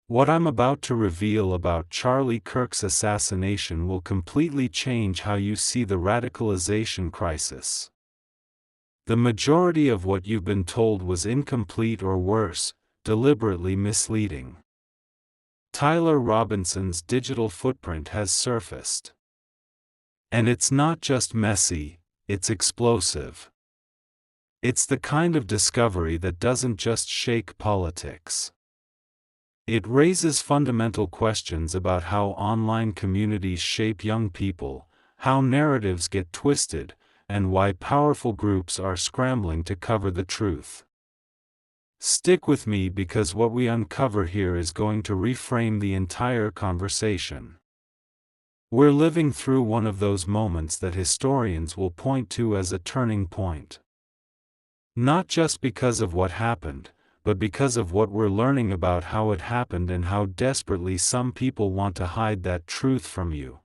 What I'm about to reveal about Charlie Kirk's assassination will completely change how you see the radicalization crisis. The majority of what you've been told was incomplete or worse, deliberately misleading. Tyler Robinson's digital footprint has surfaced. And it's not just messy, it's explosive. It's the kind of discovery that doesn't just shake politics. It raises fundamental questions about how online communities shape young people, how narratives get twisted, and why powerful groups are scrambling to cover the truth. Stick with me because what we uncover here is going to reframe the entire conversation. We're living through one of those moments that historians will point to as a turning point. Not just because of what happened, but because of what we're learning about how it happened and how desperately some people want to hide that truth from you.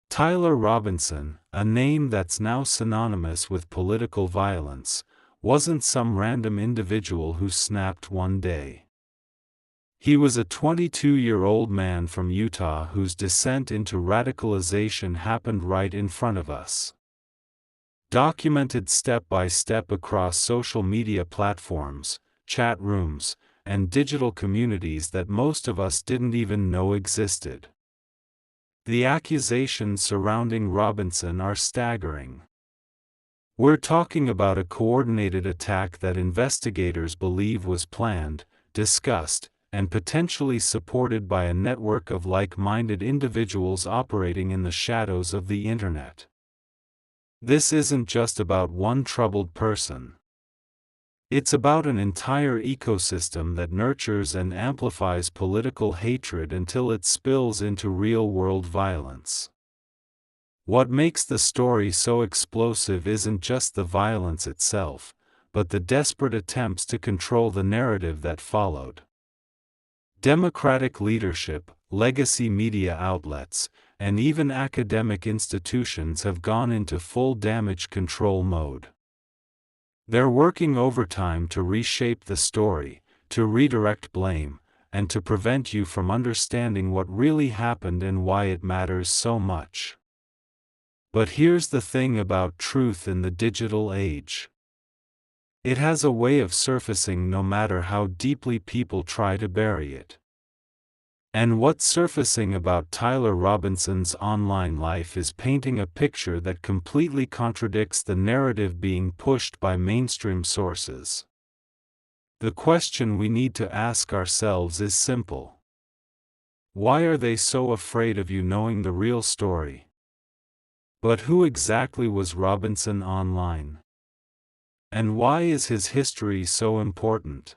Tyler Robinson, a name that's now synonymous with political violence, wasn't some random individual who snapped one day. He was a 22-year-old man from Utah whose descent into radicalization happened right in front of us. Documented step by step across social media platforms, chat rooms, and digital communities that most of us didn't even know existed. The accusations surrounding Robinson are staggering. We're talking about a coordinated attack that investigators believe was planned, discussed, and potentially supported by a network of like-minded individuals operating in the shadows of the internet. This isn't just about one troubled person. It's about an entire ecosystem that nurtures and amplifies political hatred until it spills into real-world violence. What makes the story so explosive isn't just the violence itself, but the desperate attempts to control the narrative that followed. Democratic leadership, legacy media outlets, and even academic institutions have gone into full damage control mode. They're working overtime to reshape the story, to redirect blame, and to prevent you from understanding what really happened and why it matters so much. But here's the thing about truth in the digital age. It has a way of surfacing no matter how deeply people try to bury it. And what's surfacing about Tyler Robinson's online life is painting a picture that completely contradicts the narrative being pushed by mainstream sources. The question we need to ask ourselves is simple. Why are they so afraid of you knowing the real story? But who exactly was Robinson online? And why is his history so important?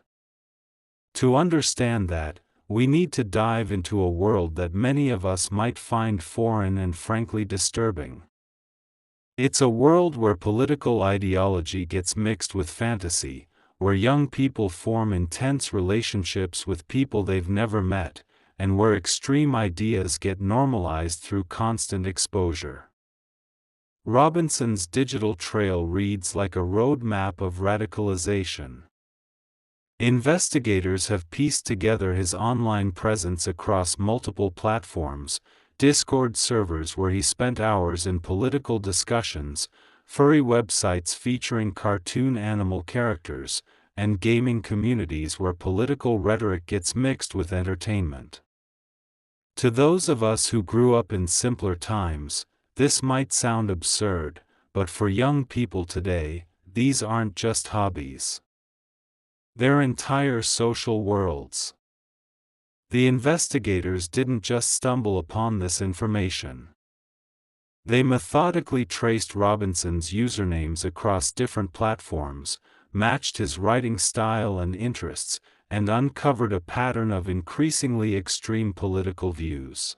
To understand that, we need to dive into a world that many of us might find foreign and frankly disturbing. It's a world where political ideology gets mixed with fantasy, where young people form intense relationships with people they've never met, and where extreme ideas get normalized through constant exposure. Robinson's digital trail reads like a roadmap of radicalization. Investigators have pieced together his online presence across multiple platforms, Discord servers where he spent hours in political discussions, furry websites featuring cartoon animal characters, and gaming communities where political rhetoric gets mixed with entertainment. To those of us who grew up in simpler times, this might sound absurd, but for young people today, these aren't just hobbies. They're entire social worlds. The investigators didn't just stumble upon this information. They methodically traced Robinson's usernames across different platforms, matched his writing style and interests, and uncovered a pattern of increasingly extreme political views.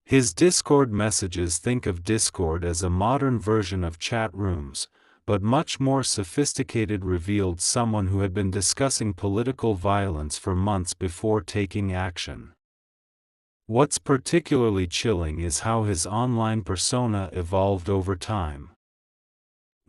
His Discord messages, think of Discord as a modern version of chat rooms, but much more sophisticated, revealed someone who had been discussing political violence for months before taking action. What's particularly chilling is how his online persona evolved over time.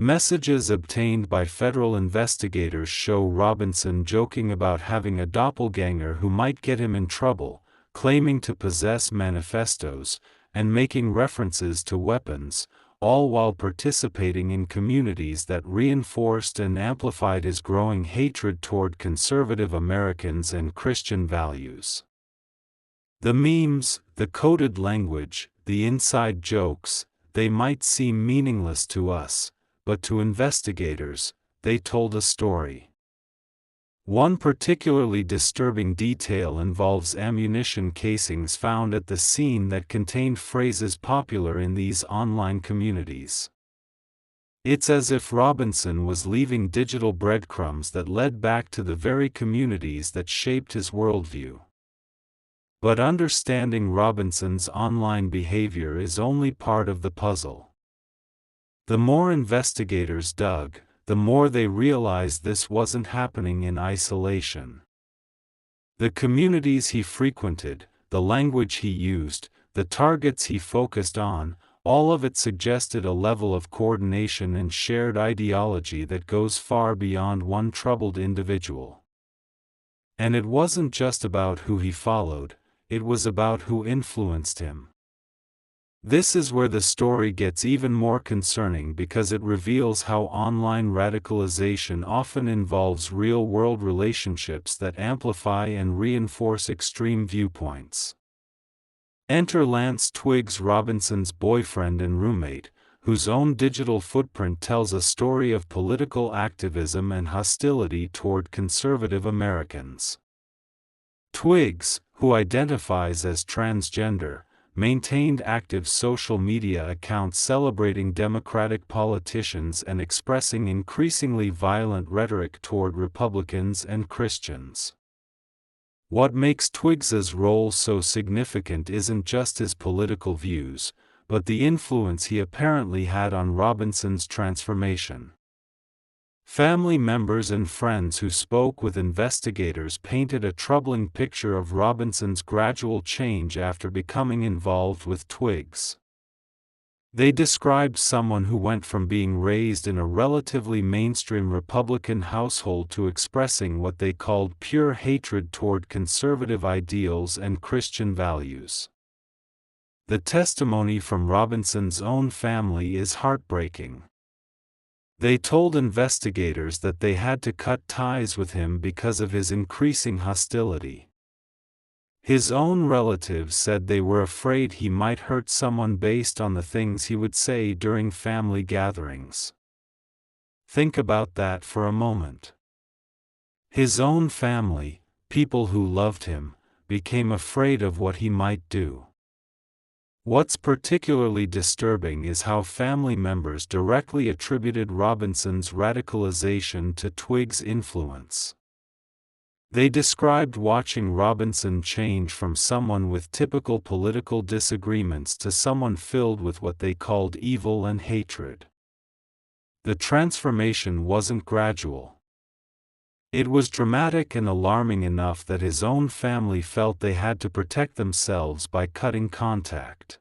Messages obtained by federal investigators show Robinson joking about having a doppelganger who might get him in trouble, claiming to possess manifestos, and making references to weapons, all while participating in communities that reinforced and amplified his growing hatred toward conservative Americans and Christian values. The memes, the coded language, the inside jokes, they might seem meaningless to us, but to investigators, they told a story. One particularly disturbing detail involves ammunition casings found at the scene that contained phrases popular in these online communities. It's as if Robinson was leaving digital breadcrumbs that led back to the very communities that shaped his worldview. But understanding Robinson's online behavior is only part of the puzzle. The more investigators dug, the more they realized this wasn't happening in isolation. The communities he frequented, the language he used, the targets he focused on, all of it suggested a level of coordination and shared ideology that goes far beyond one troubled individual. And it wasn't just about who he followed, it was about who influenced him. This is where the story gets even more concerning because it reveals how online radicalization often involves real-world relationships that amplify and reinforce extreme viewpoints. Enter Lance Twiggs, Robinson's boyfriend and roommate, whose own digital footprint tells a story of political activism and hostility toward conservative Americans. Twiggs, who identifies as transgender, maintained active social media accounts celebrating Democratic politicians and expressing increasingly violent rhetoric toward Republicans and Christians. What makes Twiggs's role so significant isn't just his political views, but the influence he apparently had on Robinson's transformation. Family members and friends who spoke with investigators painted a troubling picture of Robinson's gradual change after becoming involved with Twiggs. They described someone who went from being raised in a relatively mainstream Republican household to expressing what they called pure hatred toward conservative ideals and Christian values. The testimony from Robinson's own family is heartbreaking. They told investigators that they had to cut ties with him because of his increasing hostility. His own relatives said they were afraid he might hurt someone based on the things he would say during family gatherings. Think about that for a moment. His own family, people who loved him, became afraid of what he might do. What's particularly disturbing is how family members directly attributed Robinson's radicalization to Twiggs' influence. They described watching Robinson change from someone with typical political disagreements to someone filled with what they called evil and hatred. The transformation wasn't gradual. It was dramatic and alarming enough that his own family felt they had to protect themselves by cutting contact.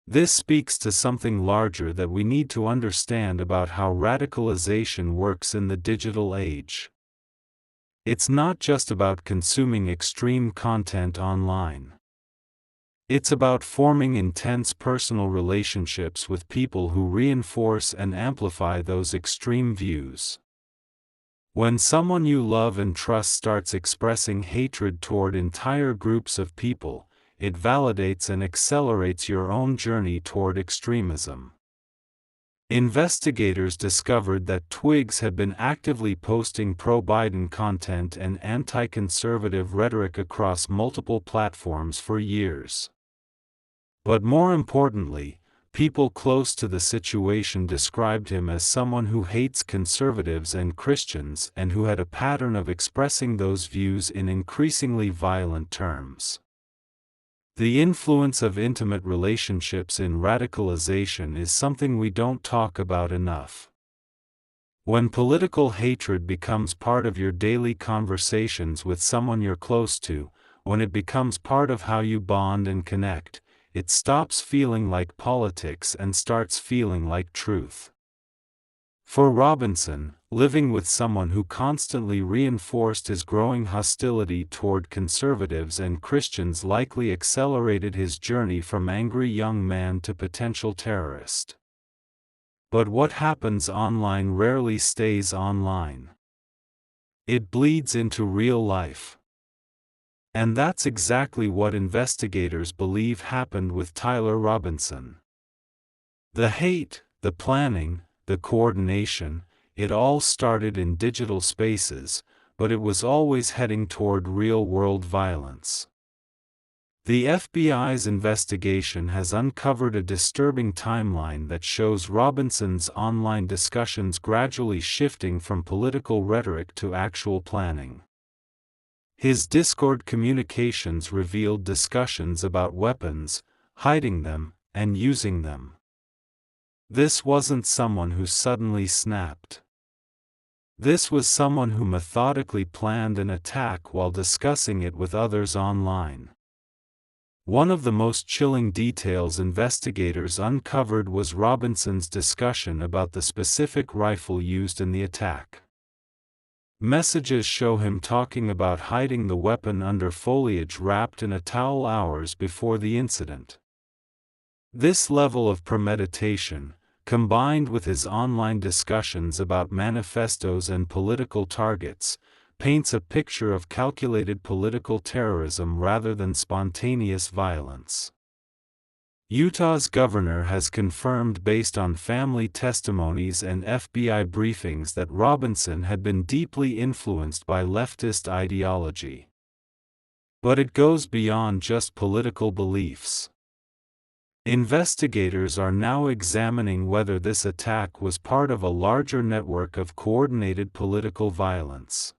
This speaks to something larger that we need to understand about how radicalization works in the digital age. It's not just about consuming extreme content online. It's about forming intense personal relationships with people who reinforce and amplify those extreme views. When someone you love and trust starts expressing hatred toward entire groups of people, it validates and accelerates your own journey toward extremism. Investigators discovered that Twiggs had been actively posting pro-Biden content and anti-conservative rhetoric across multiple platforms for years. But more importantly, people close to the situation described him as someone who hates conservatives and Christians and who had a pattern of expressing those views in increasingly violent terms. The influence of intimate relationships in radicalization is something we don't talk about enough. When political hatred becomes part of your daily conversations with someone you're close to, when it becomes part of how you bond and connect, it stops feeling like politics and starts feeling like truth. For Robinson, living with someone who constantly reinforced his growing hostility toward conservatives and Christians likely accelerated his journey from angry young man to potential terrorist. But what happens online rarely stays online. It bleeds into real life. And that's exactly what investigators believe happened with Tyler Robinson. The hate, the planning, the coordination, it all started in digital spaces, but it was always heading toward real-world violence. The FBI's investigation has uncovered a disturbing timeline that shows Robinson's online discussions gradually shifting from political rhetoric to actual planning. His Discord communications revealed discussions about weapons, hiding them, and using them. This wasn't someone who suddenly snapped. This was someone who methodically planned an attack while discussing it with others online. One of the most chilling details investigators uncovered was Robinson's discussion about the specific rifle used in the attack. Messages show him talking about hiding the weapon under foliage wrapped in a towel hours before the incident. This level of premeditation, combined with his online discussions about manifestos and political targets, paints a picture of calculated political terrorism rather than spontaneous violence. Utah's governor has confirmed based on family testimonies and FBI briefings that Robinson had been deeply influenced by leftist ideology. But it goes beyond just political beliefs. Investigators are now examining whether this attack was part of a larger network of coordinated political violence.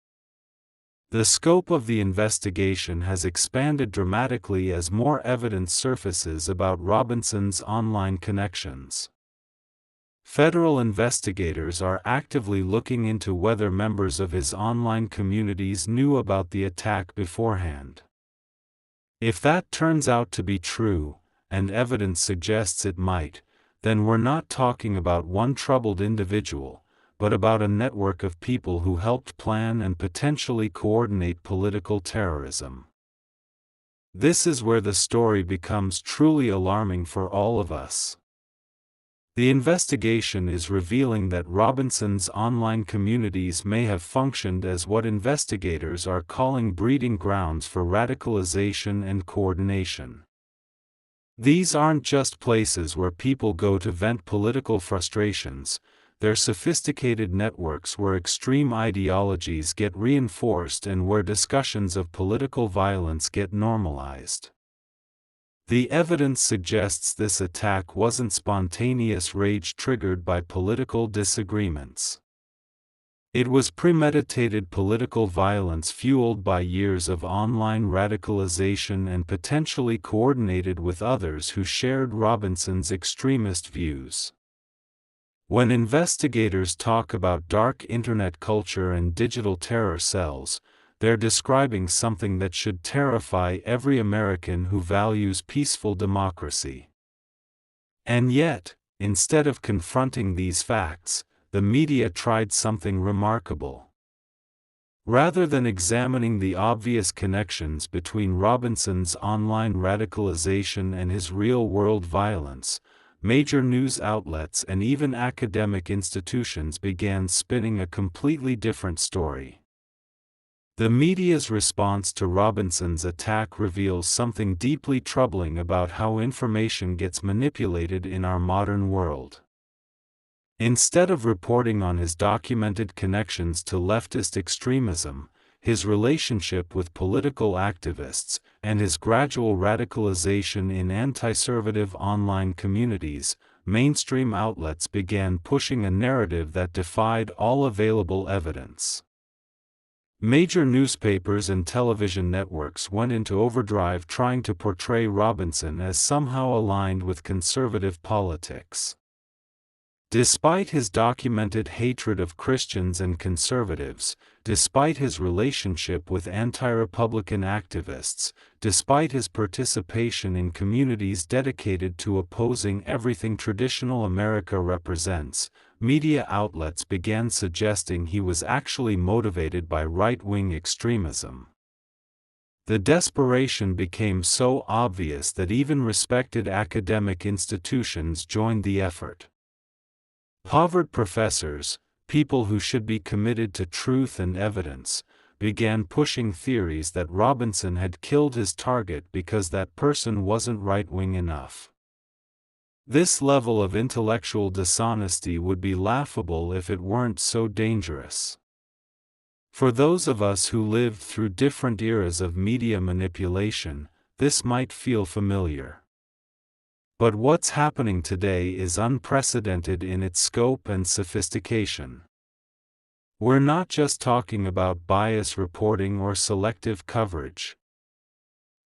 The scope of the investigation has expanded dramatically as more evidence surfaces about Robinson's online connections. Federal investigators are actively looking into whether members of his online communities knew about the attack beforehand. If that turns out to be true, and evidence suggests it might, then we're not talking about one troubled individual, but about a network of people who helped plan and potentially coordinate political terrorism. This is where the story becomes truly alarming for all of us. The investigation is revealing that Robinson's online communities may have functioned as what investigators are calling breeding grounds for radicalization and coordination. These aren't just places where people go to vent political frustrations, they're sophisticated networks where extreme ideologies get reinforced and where discussions of political violence get normalized. The evidence suggests this attack wasn't spontaneous rage triggered by political disagreements. It was premeditated political violence fueled by years of online radicalization and potentially coordinated with others who shared Robinson's extremist views. When investigators talk about dark internet culture and digital terror cells, they're describing something that should terrify every American who values peaceful democracy. And yet, instead of confronting these facts, the media tried something remarkable. Rather than examining the obvious connections between Robinson's online radicalization and his real-world violence, major news outlets and even academic institutions began spinning a completely different story. The media's response to Robinson's attack reveals something deeply troubling about how information gets manipulated in our modern world. Instead of reporting on his documented connections to leftist extremism, his relationship with political activists, and his gradual radicalization in anti-conservative online communities, mainstream outlets began pushing a narrative that defied all available evidence. Major newspapers and television networks went into overdrive trying to portray Robinson as somehow aligned with conservative politics. Despite his documented hatred of Christians and conservatives, despite his relationship with anti-Republican activists, despite his participation in communities dedicated to opposing everything traditional America represents, media outlets began suggesting he was actually motivated by right-wing extremism. The desperation became so obvious that even respected academic institutions joined the effort. Harvard professors, people who should be committed to truth and evidence, began pushing theories that Robinson had killed his target because that person wasn't right-wing enough. This level of intellectual dishonesty would be laughable if it weren't so dangerous. For those of us who lived through different eras of media manipulation, this might feel familiar. But what's happening today is unprecedented in its scope and sophistication. We're not just talking about bias reporting or selective coverage.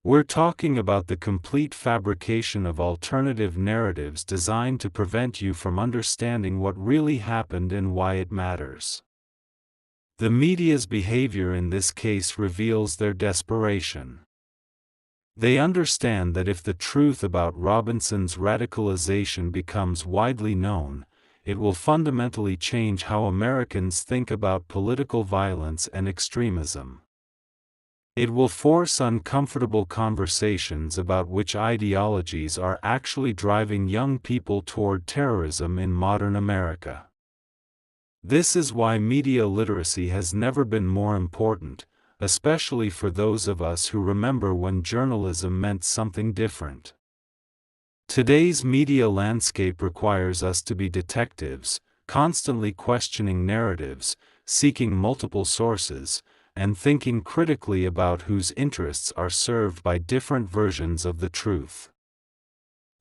We're talking about the complete fabrication of alternative narratives designed to prevent you from understanding what really happened and why it matters. The media's behavior in this case reveals their desperation. They understand that if the truth about Robinson's radicalization becomes widely known, it will fundamentally change how Americans think about political violence and extremism. It will force uncomfortable conversations about which ideologies are actually driving young people toward terrorism in modern America. This is why media literacy has never been more important, especially for those of us who remember when journalism meant something different. Today's media landscape requires us to be detectives, constantly questioning narratives, seeking multiple sources, and thinking critically about whose interests are served by different versions of the truth.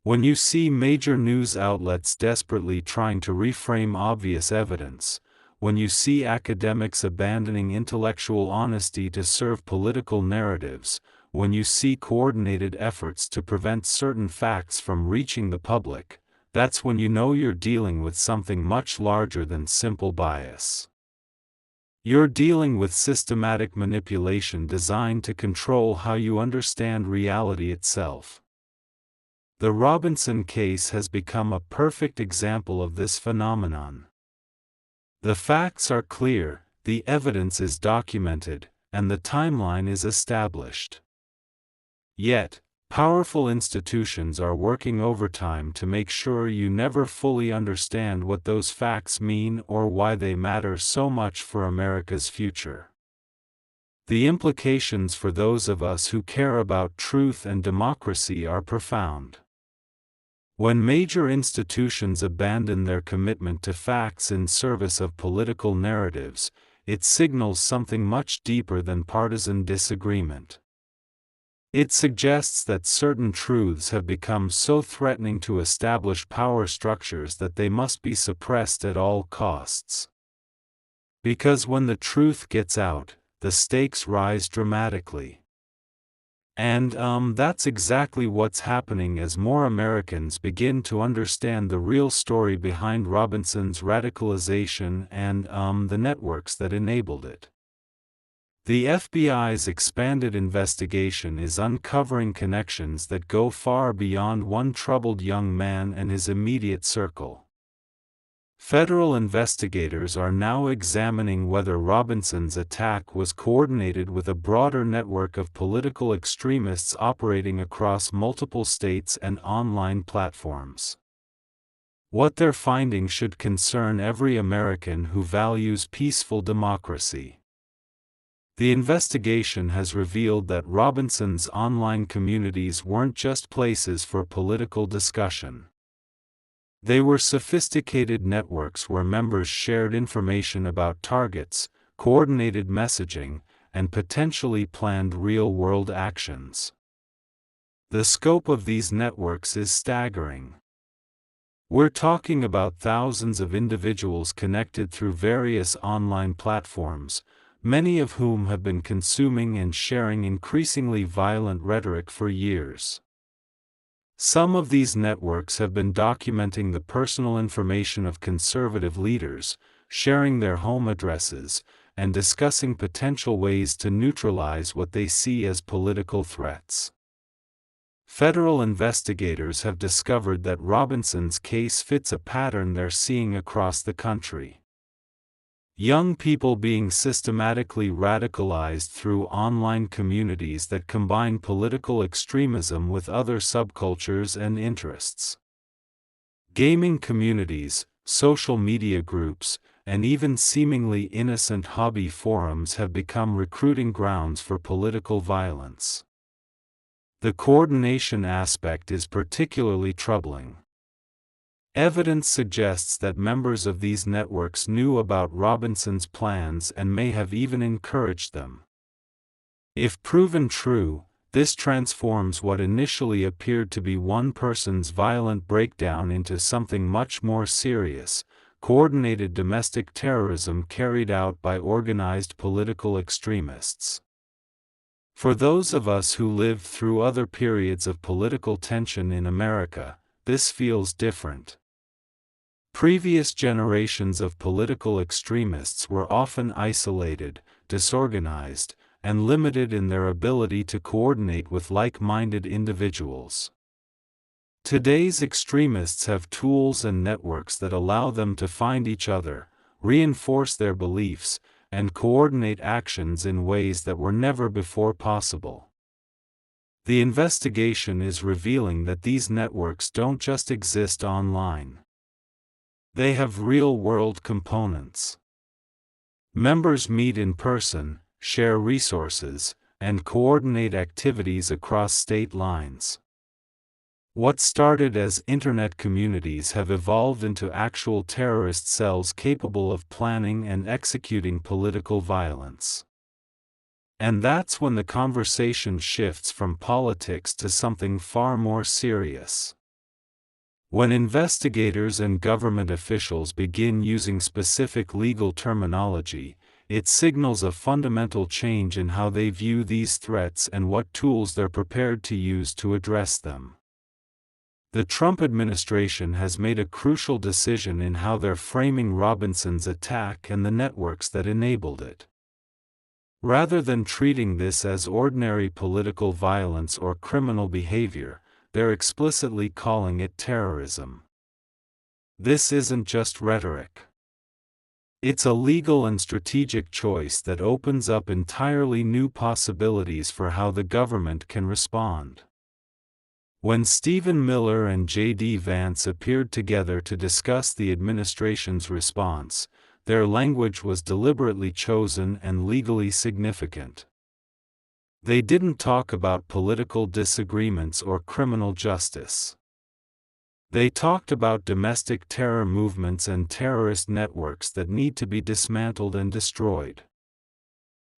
When you see major news outlets desperately trying to reframe obvious evidence, when you see academics abandoning intellectual honesty to serve political narratives, when you see coordinated efforts to prevent certain facts from reaching the public, that's when you know you're dealing with something much larger than simple bias. You're dealing with systematic manipulation designed to control how you understand reality itself. The Robinson case has become a perfect example of this phenomenon. The facts are clear, the evidence is documented, and the timeline is established. Yet, powerful institutions are working overtime to make sure you never fully understand what those facts mean or why they matter so much for America's future. The implications for those of us who care about truth and democracy are profound. When major institutions abandon their commitment to facts in service of political narratives, it signals something much deeper than partisan disagreement. It suggests that certain truths have become so threatening to established power structures that they must be suppressed at all costs. Because when the truth gets out, the stakes rise dramatically. And that's exactly what's happening as more Americans begin to understand the real story behind Robinson's radicalization and the networks that enabled it. The FBI's expanded investigation is uncovering connections that go far beyond one troubled young man and his immediate circle. Federal investigators are now examining whether Robinson's attack was coordinated with a broader network of political extremists operating across multiple states and online platforms. What they're finding should concern every American who values peaceful democracy. The investigation has revealed that Robinson's online communities weren't just places for political discussion. They were sophisticated networks where members shared information about targets, coordinated messaging, and potentially planned real-world actions. The scope of these networks is staggering. We're talking about thousands of individuals connected through various online platforms, many of whom have been consuming and sharing increasingly violent rhetoric for years. Some of these networks have been documenting the personal information of conservative leaders, sharing their home addresses, and discussing potential ways to neutralize what they see as political threats. Federal investigators have discovered that Robinson's case fits a pattern they're seeing across the country. Young people being systematically radicalized through online communities that combine political extremism with other subcultures and interests. Gaming communities, social media groups, and even seemingly innocent hobby forums have become recruiting grounds for political violence. The coordination aspect is particularly troubling. Evidence suggests that members of these networks knew about Robinson's plans and may have even encouraged them. If proven true, this transforms what initially appeared to be one person's violent breakdown into something much more serious: coordinated domestic terrorism carried out by organized political extremists. For those of us who lived through other periods of political tension in America, this feels different. Previous generations of political extremists were often isolated, disorganized, and limited in their ability to coordinate with like-minded individuals. Today's extremists have tools and networks that allow them to find each other, reinforce their beliefs, and coordinate actions in ways that were never before possible. The investigation is revealing that these networks don't just exist online. They have real-world components. Members meet in person, share resources, and coordinate activities across state lines. What started as internet communities have evolved into actual terrorist cells capable of planning and executing political violence. And that's when the conversation shifts from politics to something far more serious. When investigators and government officials begin using specific legal terminology, it signals a fundamental change in how they view these threats and what tools they're prepared to use to address them. The Trump administration has made a crucial decision in how they're framing Robinson's attack and the networks that enabled it. Rather than treating this as ordinary political violence or criminal behavior, they're explicitly calling it terrorism. This isn't just rhetoric. It's a legal and strategic choice that opens up entirely new possibilities for how the government can respond. When Stephen Miller and J.D. Vance appeared together to discuss the administration's response, their language was deliberately chosen and legally significant. They didn't talk about political disagreements or criminal justice. They talked about domestic terror movements and terrorist networks that need to be dismantled and destroyed.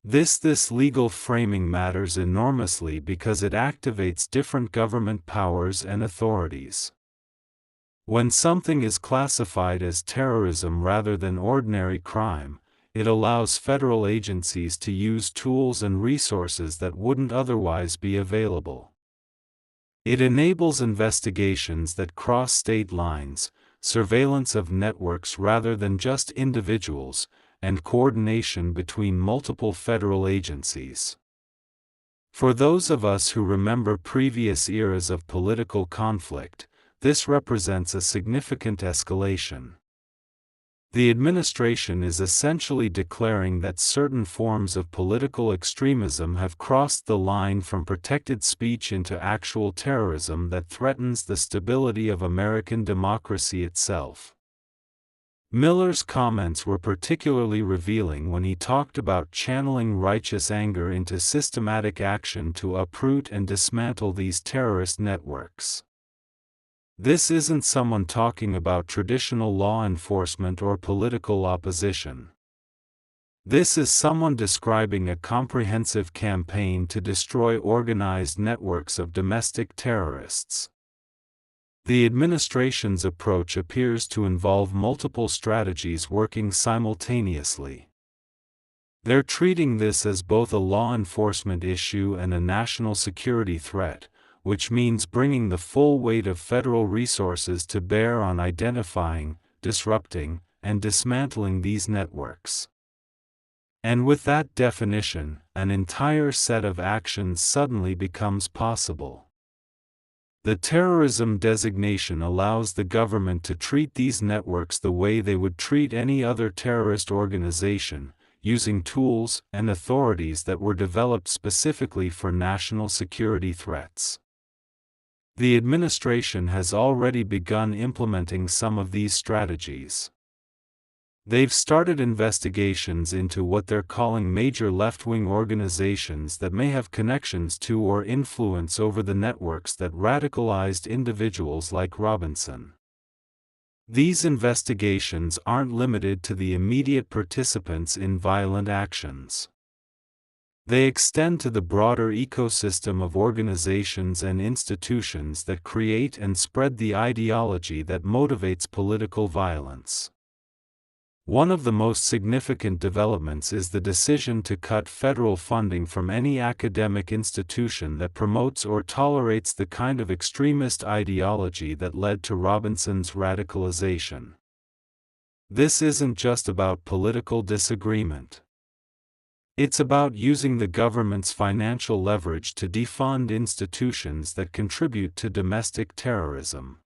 This legal framing matters enormously because it activates different government powers and authorities. When something is classified as terrorism rather than ordinary crime, it allows federal agencies to use tools and resources that wouldn't otherwise be available. It enables investigations that cross state lines, surveillance of networks rather than just individuals, and coordination between multiple federal agencies. For those of us who remember previous eras of political conflict, this represents a significant escalation. The administration is essentially declaring that certain forms of political extremism have crossed the line from protected speech into actual terrorism that threatens the stability of American democracy itself. Miller's comments were particularly revealing when he talked about channeling righteous anger into systematic action to uproot and dismantle these terrorist networks. This isn't someone talking about traditional law enforcement or political opposition. This is someone describing a comprehensive campaign to destroy organized networks of domestic terrorists. The administration's approach appears to involve multiple strategies working simultaneously. They're treating this as both a law enforcement issue and a national security threat, which means bringing the full weight of federal resources to bear on identifying, disrupting, and dismantling these networks. And with that definition, an entire set of actions suddenly becomes possible. The terrorism designation allows the government to treat these networks the way they would treat any other terrorist organization, using tools and authorities that were developed specifically for national security threats. The administration has already begun implementing some of these strategies. They've started investigations into what they're calling major left-wing organizations that may have connections to or influence over the networks that radicalized individuals like Robinson. These investigations aren't limited to the immediate participants in violent actions. They extend to the broader ecosystem of organizations and institutions that create and spread the ideology that motivates political violence. One of the most significant developments is the decision to cut federal funding from any academic institution that promotes or tolerates the kind of extremist ideology that led to Robinson's radicalization. This isn't just about political disagreement. It's about using the government's financial leverage to defund institutions that contribute to domestic terrorism.